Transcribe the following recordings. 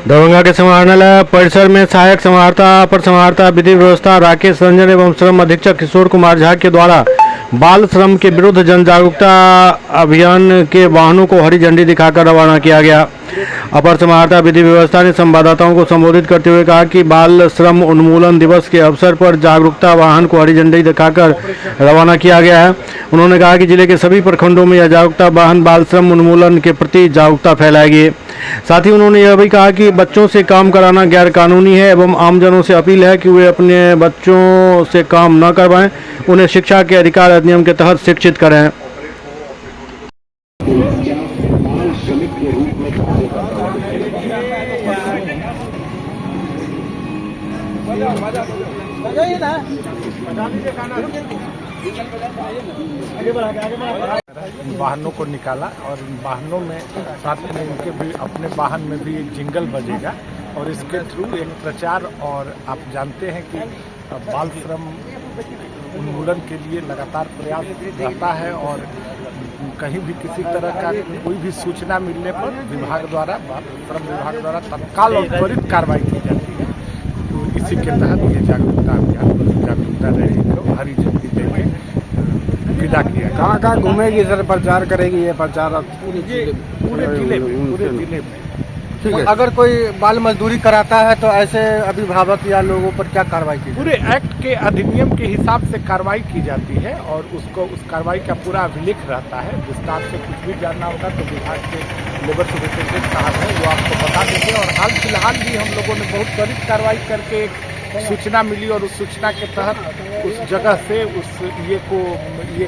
दरभंगा के समाहरणालय परिसर में सहायक समाहर्ता, अपर समाहर्ता, विधि व्यवस्था राकेश रंजन एवं श्रम अधीक्षक किशोर कुमार झा के द्वारा बाल श्रम के विरुद्ध जन जागरूकता अभियान के वाहनों को हरी झंडी दिखाकर रवाना किया गया। अपर समाहर्ता विधि व्यवस्था ने संवाददाताओं को संबोधित करते हुए कहा कि बाल श्रम उन्मूलन दिवस के अवसर पर जागरूकता वाहन को हरी झंडी दिखाकर रवाना किया गया है। उन्होंने कहा कि जिले के सभी प्रखंडों में यह जागरूकता वाहन बाल श्रम उन्मूलन के प्रति जागरूकता फैलाएगी। साथ ही उन्होंने यह भी कहा कि बच्चों से काम कराना गैर कानूनी है एवं आमजनों से अपील है कि वे अपने बच्चों से काम न करवाएं, उन्हें शिक्षा के अधिकार अधिनियम के तहत शिक्षित करें। वाहनों को निकाला और इन वाहनों में साथ में इनके भी अपने वाहन में भी एक जिंगल बजेगा और इसके थ्रू एक प्रचार। और आप जानते हैं कि बाल श्रम उन्मूलन के लिए लगातार प्रयास रहता है और कहीं भी किसी तरह का कोई भी सूचना मिलने पर विभाग द्वारा, बाल श्रम विभाग द्वारा तत्काल और त्वरित कार्रवाई की जाती है। तो इसी के तहत ये जागरूकता अभियान, जागरूकता रैली को हरी झंडी देके विदा किया। कहाँ घूमेगी सर, प्रचार करेगी ये प्रचार पूरे जिले में। ठीक है। अगर कोई बाल मजदूरी कराता है तो ऐसे अभिभावक या लोगों पर क्या कार्रवाई की? पूरे एक्ट के अधिनियम के हिसाब से कार्रवाई की जाती है और उसको उस कार्रवाई का पूरा अभिलेख रहता है। विस्तार से कुछ भी जानना होगा तो विभाग के लेबर सुपरिटेंडेंट साहब हैं, वो आपको बता देंगे। और हाल फिलहाल भी हम लोगों ने बहुत त्वरित कार्रवाई करके एक सूचना मिली और उस सूचना के तहत उस जगह से उस ये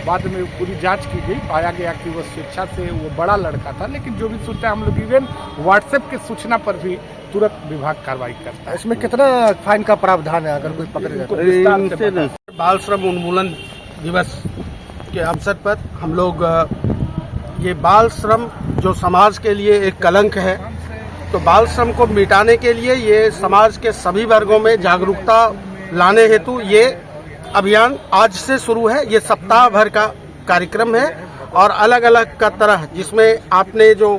बाद में पूरी जांच की गई। पाया गया कि वो स्वेच्छा से वो बड़ा लड़का था, लेकिन जो भी सूचना हम लोग इवन व्हाट्सएप के सूचना पर भी तुरंत विभाग कार्रवाई करता है। इसमें कितना फाइन का प्रावधान है अगर कोई पकड़े जाए? बाल श्रम उन्मूलन दिवस के अवसर पर हम लोग ये बाल श्रम जो समाज के लिए एक कलंक है, तो बाल श्रम को मिटाने के लिए ये समाज के सभी वर्गों में जागरूकता लाने हेतु ये अभियान आज से शुरू है। ये सप्ताह भर का कार्यक्रम है और अलग अलग का तरह, जिसमें आपने जो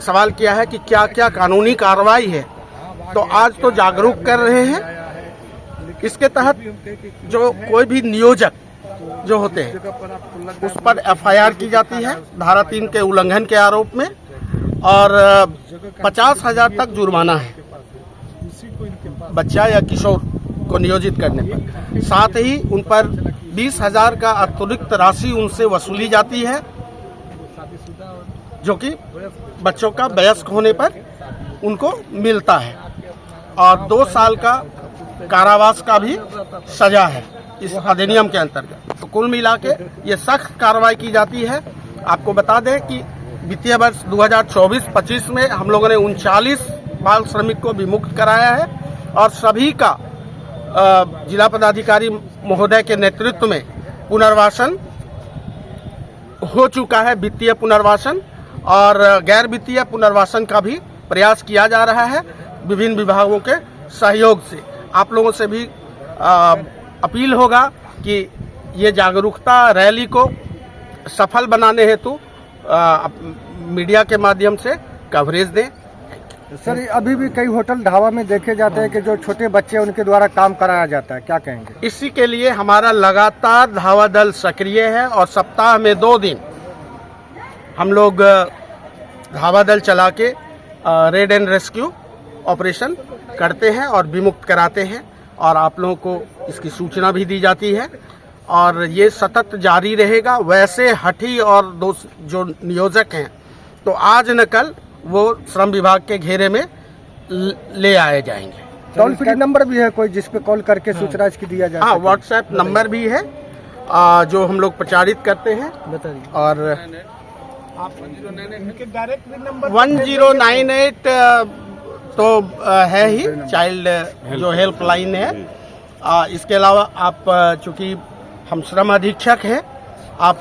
सवाल किया है कि क्या क्या कानूनी कार्रवाई है, तो आज तो जागरूक कर रहे हैं। इसके तहत जो कोई भी नियोजक जो होते हैं उस पर एफआईआर की जाती है धारा 3 के उल्लंघन के आरोप में और 50,000 तक जुर्माना है बच्चा या किशोर को नियोजित करने पर। साथ ही उन पर 20,000 का अतिरिक्त राशि उनसे वसूली जाती है, जो कि बच्चों का वयस्क होने पर उनको मिलता है। और 2 साल का कारावास का भी सजा है इस अधिनियम के अंतर्गत। तो कुल मिला के ये सख्त कार्रवाई की जाती है। आपको बता दें कि वित्तीय वर्ष 2024-25 में हम लोगों ने 39 बाल श्रमिक को विमुक्त कराया है और सभी का जिला पदाधिकारी महोदय के नेतृत्व में पुनर्वासन हो चुका है। वित्तीय पुनर्वासन और गैर वित्तीय पुनर्वासन का भी प्रयास किया जा रहा है विभिन्न विभागों के सहयोग से। आप लोगों से भी अपील होगा कि ये जागरूकता रैली को सफल बनाने हेतु मीडिया के माध्यम से कवरेज दें। सर, अभी भी कई होटल ढाबा में देखे जाते हैं कि जो छोटे बच्चे उनके द्वारा काम कराया जाता है, क्या कहेंगे? इसी के लिए हमारा लगातार धावा दल सक्रिय है और सप्ताह में 2 दिन हम लोग धावा दल चला के रेड एंड रेस्क्यू ऑपरेशन करते हैं और विमुक्त कराते हैं और आप लोगों को इसकी सूचना भी दी जाती है और ये सतत जारी रहेगा। वैसे हठी और जो नियोजक हैं तो आज न कल वो श्रम विभाग के घेरे में ले आए जाएंगे। टोल फ्री नंबर भी है कोई जिस पे कॉल करके सूचना इसकी दिया जाए? हाँ, व्हाट्सएप नंबर भी है जो हम लोग प्रचारित करते हैं। और 1098 तो है ही चाइल्ड जो हेल्पलाइन है। इसके अलावा आप चूंकि हम श्रम अधीक्षक हैं, आप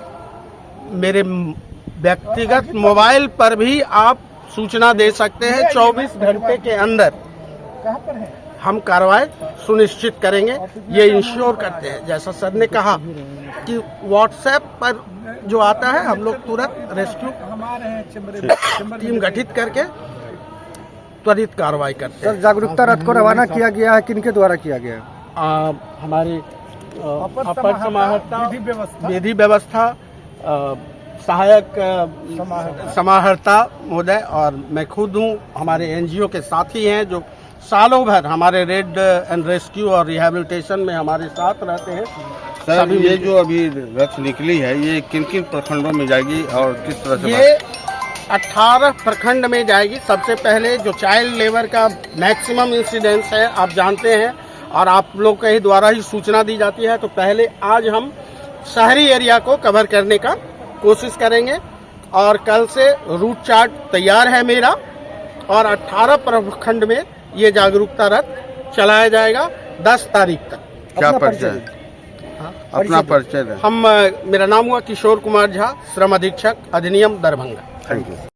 मेरे व्यक्तिगत मोबाइल पर भी आप सूचना दे सकते हैं 24 घंटे के अंदर। कहाँ पर है? हम कार्रवाई सुनिश्चित करेंगे, ये इंश्योर करते हैं। जैसा सर ने कहा कि व्हाट्सएप पर जो आता है हम लोग तुरंत रेस्क्यू टीम गठित करके त्वरित कार्रवाई करते सर हैं। जागरूकता रथ को रवाना किया गया है, किनके द्वारा किया गया है? हमारे अपर समाहर्ता विधि व्यवस्था सहायक समाहर्ता महोदय और मैं खुद हूँ, हमारे एनजीओ के साथी हैं जो सालों भर हमारे रेड एंड रेस्क्यू और रिहैबिलिटेशन में हमारे साथ रहते हैं। सर ये जो अभी रथ निकली है ये किन किन प्रखंडों में जाएगी और किस तरह से? ये 18 प्रखंड में जाएगी। सबसे पहले जो चाइल्ड लेबर का मैक्सिमम इंसिडेंस है आप जानते हैं और आप लोग के ही द्वारा ही सूचना दी जाती है, तो पहले आज हम शहरी एरिया को कवर करने का कोशिश करेंगे और कल से रूट चार्ट तैयार है मेरा और 18 प्रखंड में ये जागरूकता रथ चलाया जाएगा 10 तारीख तक। क्या अपना परिचय है? अपना परिचय है। मेरा नाम हुआ किशोर कुमार झा, श्रम अधीक्षक अधिनियम दरभंगा। Thank you.